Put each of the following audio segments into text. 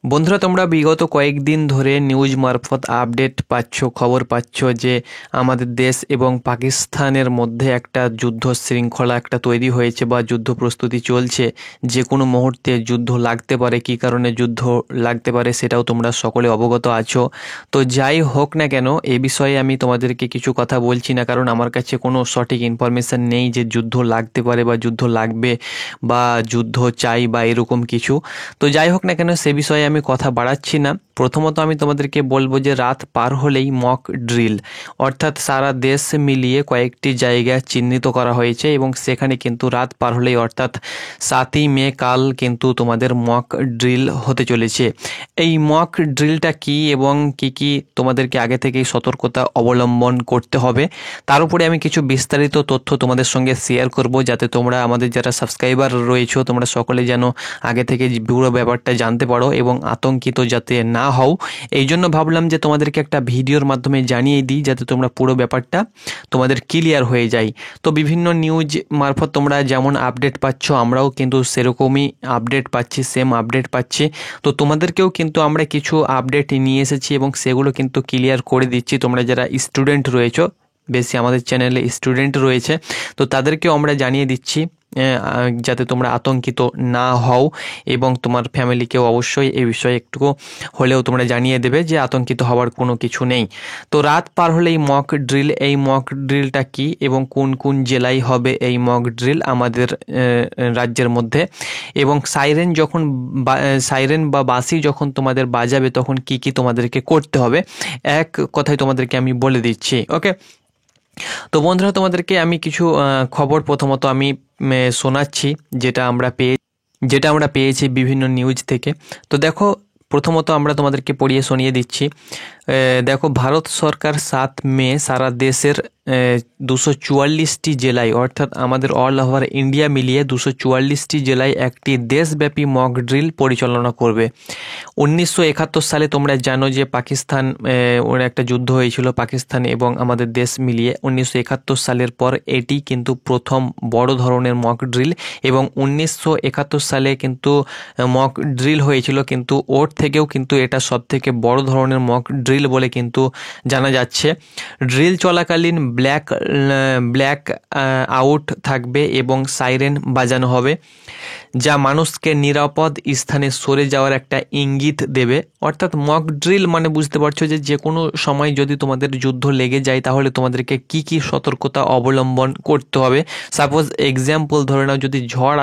বন্ধুরা, তোমরা বিগত কয়েকদিন ধরে নিউজ মারফত আপডেট পাচ্ছ, খবর পাচ্ছ যে আমাদের দেশ এবং পাকিস্তানের মধ্যে একটা যুদ্ধ শৃঙ্খলা একটা তৈরি হয়েছে বা যুদ্ধ প্রস্তুতি চলছে। যে কোনো মুহূর্তে যুদ্ধ লাগতে পারে, কী কারণে যুদ্ধ লাগতে পারে সেটাও তোমরা সকলে অবগত আছো। তো যাই হোক না কেন, এ বিষয়ে আমি তোমাদেরকে কিছু কথা বলছি না, কারণ আমার কাছে কোনো সঠিক ইনফরমেশান নেই যে যুদ্ধ লাগতে পারে বা যুদ্ধ লাগবে বা যুদ্ধ চাই বা এরকম কিছু। তো যাই হোক না কেন, সে বিষয়ে আমি কথা বাড়াচ্ছি না। প্রথমত আমি তোমাদেরকে বলবো যে রাত পার হলেই মক ড্রিল, অর্থাৎ সারা দেশ মিলিয়ে কয়েকটি জায়গা চিহ্নিত করা হয়েছে এবং সেখানে কিন্তু রাত পার হলেই অর্থাৎ 7ই মে কাল কিন্তু তোমাদের মক ড্রিল হতে চলেছে। এই মক ড্রিলটা কি এবং কি কি তোমাদেরকে আগে থেকেই সতর্কতা অবলম্বন করতে হবে, তার উপরে আমি কিছু বিস্তারিত তথ্য তোমাদের সঙ্গে শেয়ার করব, যাতে তোমরা আমাদের যারা সাবস্ক্রাইবার রয়েছো তোমরা সকলে যেন আগে থেকে পুরো ব্যাপারটা জানতে পারো এবং আতঙ্কিত যাতে না হও। এই জন্য ভাবলাম যে তোমাদেরকে একটা ভিডিওর মাধ্যমে জানিয়ে দিই, যাতে তোমরা পুরো ব্যাপারটা তোমাদের ক্লিয়ার হয়ে যায়। তো বিভিন্ন নিউজ মারফত তোমরা যেমন আপডেট পাচ্ছ, আমরাও কিন্তু সেরকমই আপডেট পাচ্ছি, সেম আপডেট পাচ্ছি। তো তোমাদেরকেও কিন্তু আমরা কিছু আপডেট নিয়ে এসেছি এবং সেগুলো কিন্তু ক্লিয়ার করে দিচ্ছি। তোমরা যারা স্টুডেন্ট রয়েছো, বেশি আমাদের চ্যানেলে স্টুডেন্ট রয়েছে, তো তাদেরকেও আমরা জানিয়ে দিচ্ছি যাতে তোমরা আতঙ্কিত না হও এবং তোমার ফ্যামিলিকেও অবশ্যই এই বিষয়ে একটু হলেও তোমরা জানিয়ে দেবে যে আতঙ্কিত হওয়ার কোনো কিছু নেই। তো রাত পার হলেই মক ড্রিল, এই মক ড্রিলটা কি এবং কোন কোন জেলায় হবে এই মক ড্রিল আমাদের রাজ্যের মধ্যে, এবং সাইরেন বা বাঁশি যখন তোমাদের বাজাবে তখন কি কি তোমাদেরকে করতে হবে, এক কথায় তোমাদেরকে আমি বলে দিচ্ছি। ওকে, তো বন্ধুরা, তোমাদেরকে আমি কিছু খবর প্রথমত আমি শোনাচ্ছি যেটা আমরা পেয়েছি বিভিন্ন নিউজ থেকে। তো দেখো, প্রথমত আমরা তোমাদেরকে পড়িয়ে শুনিয়ে দিচ্ছি। দেখো, ভারত সরকার 7 মে সারা দেশের 244টি জেলায়, অর্থাৎ আমাদের অল ওভার ইন্ডিয়া মিলিয়ে 244টি জেলায় একটি দেশব্যাপী মক ড্রিল পরিচালনা করবে। 1971 সালে তোমরা জানো যে পাকিস্তান ওর একটা যুদ্ধ হয়েছিল, পাকিস্তান এবং আমাদের দেশ মিলিয়ে। 1971 সালের পর এটি কিন্তু প্রথম বড় ধরনের মক ড্রিল, এবং 1971 সালে কিন্তু মক ড্রিল হয়েছিল, কিন্তু ওর থেকেও কিন্তু এটা সবথেকে বড় ধরনের মক ড্রিল বলে কিন্তু জানা যাচ্ছে। ড্রিল চলাকালীন ব্ল্যাক আউট থাকবে এবং সাইরেন বাজানো হবে, যা মানুষকে নিরাপদ স্থানে সরে যাওয়ার একটা ইঙ্গিত দেবে। অর্থাৎ মক ড্রিল মানে বুঝতে পারছো যে কোনো সময় যদি তোমাদের যুদ্ধ লেগে যায় তাহলে তোমাদেরকে কি কি সতর্কতা অবলম্বন করতে হবে। সাপোজ এক্সাম্পল ধরে নাও, যদি ঝড়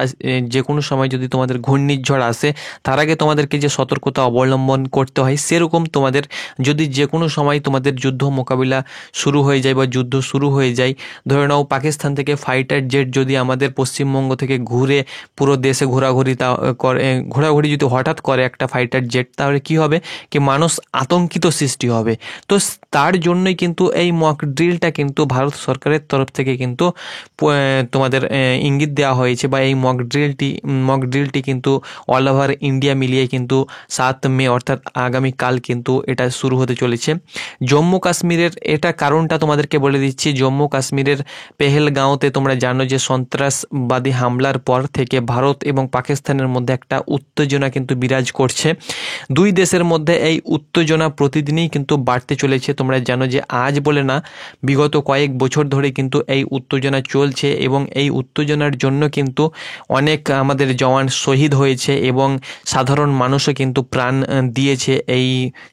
যে কোনো সময় যদি তোমাদের ঘূর্ণিঝড় আসে, তার আগে তোমাদেরকে যে সতর্কতা অবলম্বন করতে হয়, সেরকম তোমাদের যদি যে কোনো সময় তোমাদের যুদ্ধ মোকাবিলা শুরু হয়ে যায় বা যুদ্ধ শুরু হয়ে যায়, ধরে নাও পাকিস্তান থেকে ফাইটার জেট যদি আমাদের পশ্চিমবঙ্গ থেকে ঘুরে পুরো দেশে ঘোরাঘুরি যদি হঠাৎ করে একটা ফাইটার জেট, তাহলে কি হবে কি মানুষ আতঙ্কিত সৃষ্টি হবে। তো তার জন্যই কিন্তু এই মক ড্রিলটা কিন্তু ভারত সরকারের তরফ থেকে কিন্তু তোমাদের ইঙ্গিত দেওয়া হয়েছে, বা এই মক ড্রিলটি কিন্তু অল ওভার ইন্ডিয়া মিলিয়ে কিন্তু 7 মে অর্থাৎ আগামীকাল কিন্তু এটা শুরু হতে চলেছে। জম্মু কাশ্মীরের এটা কারণটা তোমাদেরকে বলে দিচ্ছি। জম্মু কাশ্মীরের পেহেলগাঁওতে তোমরা জানো যে সন্ত্রাসবাদী হামলার পর থেকে ভারত এবং পাকিস্তানের মধ্যে একটা উত্তেজনা কিন্তু বিরাজ করছে। দুই দেশের মধ্যে এই উত্তেজনা প্রতিদিনই কিন্তু বাড়তে চলেছে। তোমরা জানো যে আজ বলে না, বিগত কয়েক বছর ধরে কিন্তু এই উত্তেজনা চলছে, এবং এই উত্তেজনার জন্য কিন্তু অনেক আমাদের জওয়ান শহীদ হয়েছে এবং সাধারণ মানুষও কিন্তু প্রাণ দিয়েছে এই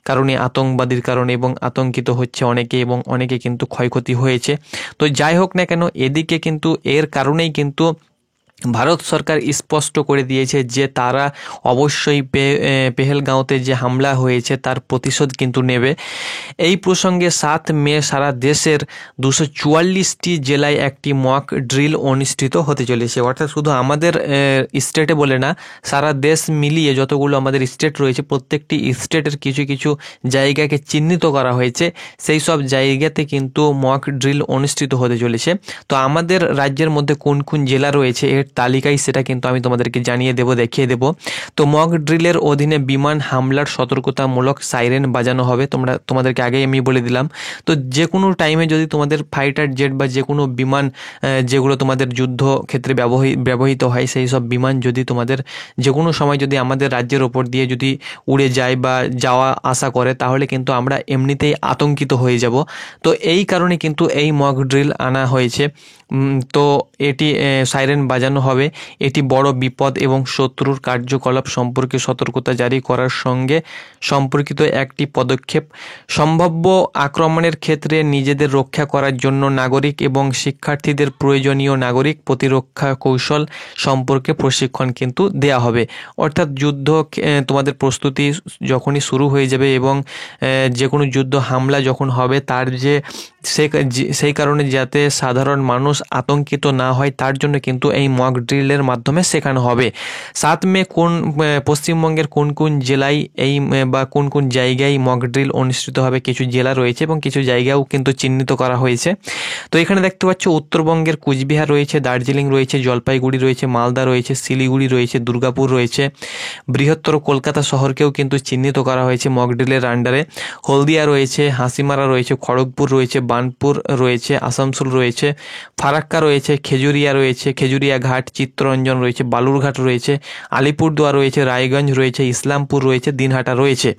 কারণে, আতঙ্কবাদীর কারণে, এবং আতঙ্কিত হচ্ছে অনেকে এবং অনেকে কিন্তু ক্ষয়ক্ষতি হয়েছে। তো যাই হোক না কেন, এদিকে কিন্তু এর কারণেই কিন্তু ভারত সরকার স্পষ্ট করে দিয়েছে যে তারা অবশ্যই পেহেলগাঁওতে যে হামলা হয়েছে তার প্রতিশোধ কিন্তু নেবে। এই প্রসঙ্গে 7 মে সারা দেশের 244টি জেলায় একটি মক ড্রিল অনুষ্ঠিত হতে চলেছে। অর্থাৎ শুধু আমাদের স্টেটে বলে না, সারা দেশ মিলিয়ে যতগুলো আমাদের স্টেট রয়েছে প্রত্যেকটি স্টেটের কিছু কিছু জায়গাকে চিহ্নিত করা হয়েছে, সেই সব জায়গাতে কিন্তু মক ড্রিল অনুষ্ঠিত হতে চলেছে। তো আমাদের রাজ্যের মধ্যে কোন কোন জেলা রয়েছে এর আপডেট তালিকায় সেটা কিন্তু আমি তোমাদেরকে জানিয়ে দেব, দেখিয়ে দেব। তো মক ড্রিলের অধীনে বিমান হামলার সতর্কতামূলক সাইরেন বাজানো হবে, তোমাদেরকে আগেই আমি বলে দিলাম। তো যে কোনো টাইমে যদি তোমাদের ফাইটার জেট বা যে কোনো বিমান যেগুলো তোমাদের যুদ্ধ ক্ষেত্রে ব্যবহৃত হয়, সেই সব বিমান যদি তোমাদের যে কোনো সময় যদি আমাদের রাজ্যের ওপর দিয়ে যদি উড়ে যায় বা যাওয়া আসা করে, তাহলে কিন্তু আমরা এমনিতেই আতঙ্কিত হয়ে যাব। তো এই কারণে কিন্তু এই মক ড্রিল আনা হয়েছে। তো এটি সাইরেন বাজানো হবে। এটি বড় বিপদ এবং শত্রুর কার্যকলাপ সম্পর্কে সতর্কতা জারি করার সঙ্গে সম্পর্কিত একটি পদক্ষেপ। সম্ভাব্য আক্রমণের ক্ষেত্রে নিজেদের রক্ষা করার জন্য নাগরিক এবং শিক্ষার্থীদের প্রয়োজনীয় নাগরিক প্রতিরক্ষা কৌশল সম্পর্কে প্রশিক্ষণ কিন্তু দেয়া হবে। অর্থাৎ যুদ্ধ তোমাদের প্রস্তুতি যখনই শুরু হয়ে যাবে এবং যে কোনো যুদ্ধ হামলা যখন হবে, তার সেই কারণে যাতে সাধারণ মানুষ আতঙ্কিত না হয় তার জন্য কিন্তু এই মক ড্রিলের মাধ্যমে শেখানো হবে। 7 মে পশ্চিমবঙ্গের কোন কোন জেলায় বা কোন কোন জায়গায় মক ড্রিল অনুষ্ঠিত হবে, কিছু জেলা রয়েছে এবং কিছু জায়গাও কিন্তু চিহ্নিত করা হয়েছে। তো এখানে দেখতে পাচ্ছ উত্তরবঙ্গের কুচবিহার রয়েছে, দার্জিলিং রয়েছে, জলপাইগুড়ি রয়েছে, মালদা রয়েছে, শিলিগুড়ি রয়েছে, দুর্গাপুর রয়েছে, বৃহত্তর কলকাতা শহরকেও কিন্তু চিহ্নিত করা হয়েছে মক ড্রিলের আন্ডারে। হলদিয়া রয়েছে, হাসিমারা রয়েছে, খড়গপুর রয়েছে, বার্নপুর রয়েছে, আসানসোল রয়েছে, ফারাক্কা রয়েছে, খেজুরিয়া ঘাট, চিত্তরঞ্জন রয়েছে, বালুরঘাট রয়েছে, আলিপুরদুয়ার রয়েছে, রায়গঞ্জ রয়েছে, ইসলামপুর রয়েছে, দিনহাটা রয়েছে।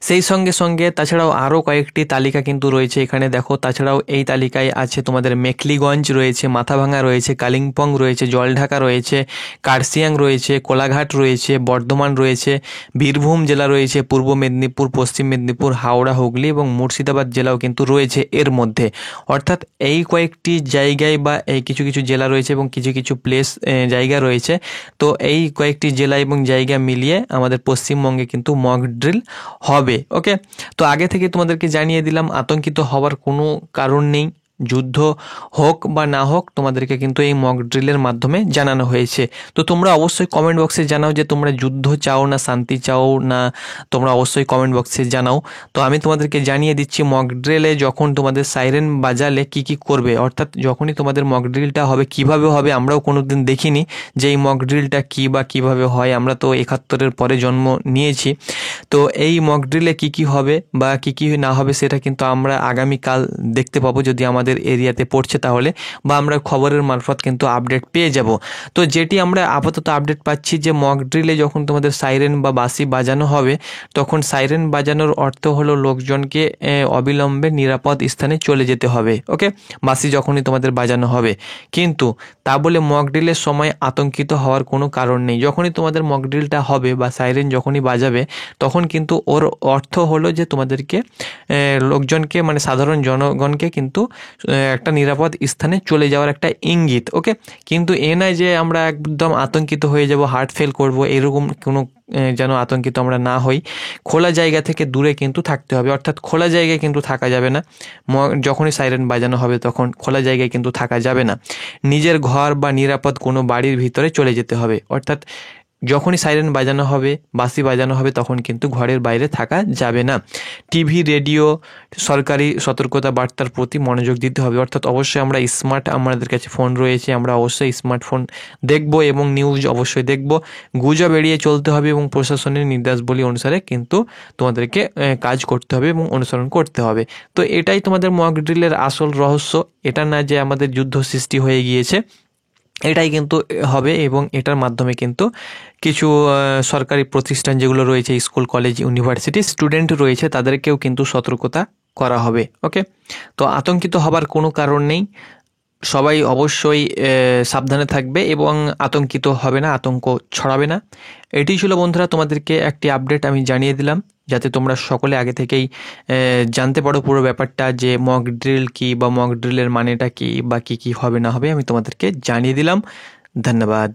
সেই সঙ্গে সঙ্গে তাছাড়াও আরও কয়েকটি তালিকা কিন্তু রয়েছে এখানে দেখো। তাছাড়াও এই তালিকায় আছে তোমাদের মেখলিগঞ্জ রয়েছে, মাথাভাঙা রয়েছে, কালিম্পং রয়েছে, জলঢাকা রয়েছে, কার্শিয়াং রয়েছে, কোলাঘাট রয়েছে, বর্ধমান রয়েছে, বীরভূম জেলা রয়েছে, পূর্ব মেদিনীপুর, পশ্চিম মেদিনীপুর, হাওড়া, হুগলি এবং মুর্শিদাবাদ জেলাও কিন্তু রয়েছে এর মধ্যে। অর্থাৎ এই কয়েকটি জায়গায় বা এই কিছু কিছু জেলা রয়েছে এবং কিছু কিছু জায়গা রয়েছে। তো এই কয়েকটি জেলা এবং জায়গা মিলিয়ে আমাদের পশ্চিমবঙ্গে কিন্তু মক ড্রিল হবে। ওকে, তো আগে থেকে তোমাদেরকে জানিয়ে দিলাম আতঙ্কিত হওয়ার কোনো কারণ নেই। যুদ্ধ হোক বা না হোক তোমাদেরকে কিন্তু এই মক ড্রিলের মাধ্যমে জানানো হয়েছে। তো তোমরা অবশ্যই কমেন্ট বক্সে জানাও যে তোমরা যুদ্ধ চাও না শান্তি চাও না, তোমরা অবশ্যই কমেন্ট বক্সে জানাও। তো আমি তোমাদেরকে জানিয়ে দিচ্ছি মক ড্রিলে যখন তোমাদের সাইরেন বাজালে কি কি করবে, অর্থাৎ যখনই তোমাদের মক ড্রিলটা হবে কিভাবে হবে আমরাও কোনোদিন দেখিনি যে এই মক ড্রিলটা কী বা কীভাবে হয়। আমরা তো 71-এর পরে জন্ম নিয়েছি। তো এই মক ড্রিলে কী কী হবে বা কী কী না হবে সেটা কিন্তু আমরা আগামীকাল দেখতে পাবো যদি আমাদের এরিয়াতে পড়ছে তাহলে, বা আমরা খবরের মারফত কিন্তু আপডেট পেয়ে যাব। তো যেটি আমরা আপাতত আপডেট পাচ্ছি যে মক ড্রিলে যখন তোমাদের সাইরেন বা বাঁশি বাজানো হবে, তখন সাইরেন বাজানোর অর্থ হলো লোকজনকে অবিলম্বে নিরাপদ স্থানে চলে যেতে হবে। ওকে, বাঁশি যখনই তোমাদের বাজানো হবে, কিন্তু তা বলে মক ড্রিলের সময় আতঙ্কিত হওয়ার কোনো কারণ নেই। যখনই তোমাদের মক ড্রিলটা হবে বা সাইরেন যখনই বাজাবে, তখন কিন্তু ওর অর্থ হলো যে তোমাদেরকে লোকজনকে মানে সাধারণ জনগণকে কিন্তু একটা নিরাপদ স্থানে চলে যাওয়ার একটা ইঙ্গিত। ওকে, কিন্তু এ নয় যে আমরা একদম আতঙ্কিত হয়ে যাব, হার্ট ফেল করব, এরকম কোনো যেন আতঙ্কিত আমরা না হই। খোলা জায়গা থেকে দূরে কিন্তু থাকতে হবে, অর্থাৎ খোলা জায়গায় কিন্তু থাকা যাবে না। যখনই সাইরেন বাজানো হবে তখন খোলা জায়গায় কিন্তু থাকা যাবে না। নিজের ঘর বা নিরাপদ কোনো বাড়ির ভিতরে চলে যেতে হবে। অর্থাৎ যখনই সাইরেন বাজানো হবে, বাঁশি বাজানো হবে, তখন কিন্তু ঘরের বাইরে থাকা যাবে না। টিভি, রেডিও, সরকারি সতর্কতা বার্তার প্রতি মনোযোগ দিতে হবে। অর্থাৎ অবশ্যই আমরা আমাদের কাছে ফোন রয়েছে, আমরা অবশ্যই স্মার্টফোন দেখব এবং নিউজ অবশ্যই দেখব। গুজব এড়িয়ে চলতে হবে এবং প্রশাসনের নির্দেশাবলী অনুসারে কিন্তু তোমাদেরকে কাজ করতে হবে এবং অনুসরণ করতে হবে। তো এটাই তোমাদের মক ড্রিলের আসল রহস্য। এটা না যে আমাদের যুদ্ধ সৃষ্টি হয়ে গিয়েছে, এটাই কিন্তু হবে এবং এটার মাধ্যমে কিন্তু কিছু সরকারি প্রতিষ্ঠান যেগুলো রয়েছে, স্কুল, কলেজ, ইউনিভার্সিটি স্টুডেন্ট রয়েছে, তাদেরকেও কিন্তু সতর্কতা করা হবে। ওকে, তো আতঙ্কিত হবার কোনো কারণ নেই। সবাই অবশ্যই সাবধানে থাকবে এবং আতঙ্কিত হবে না, আতঙ্ক ছড়াবে না। এটি ছিল বন্ধুরা তোমাদেরকে একটি আপডেট আমি জানিয়ে দিলাম, যাতে তোমরা সকলে আগে থেকেই জানতে পারো পুরো ব্যাপারটা যে মক ড্রিল কী বা মক ড্রিলের মানেটা কী বা কী কী হবে না হবে আমি তোমাদেরকে জানিয়ে দিলাম। ধন্যবাদ।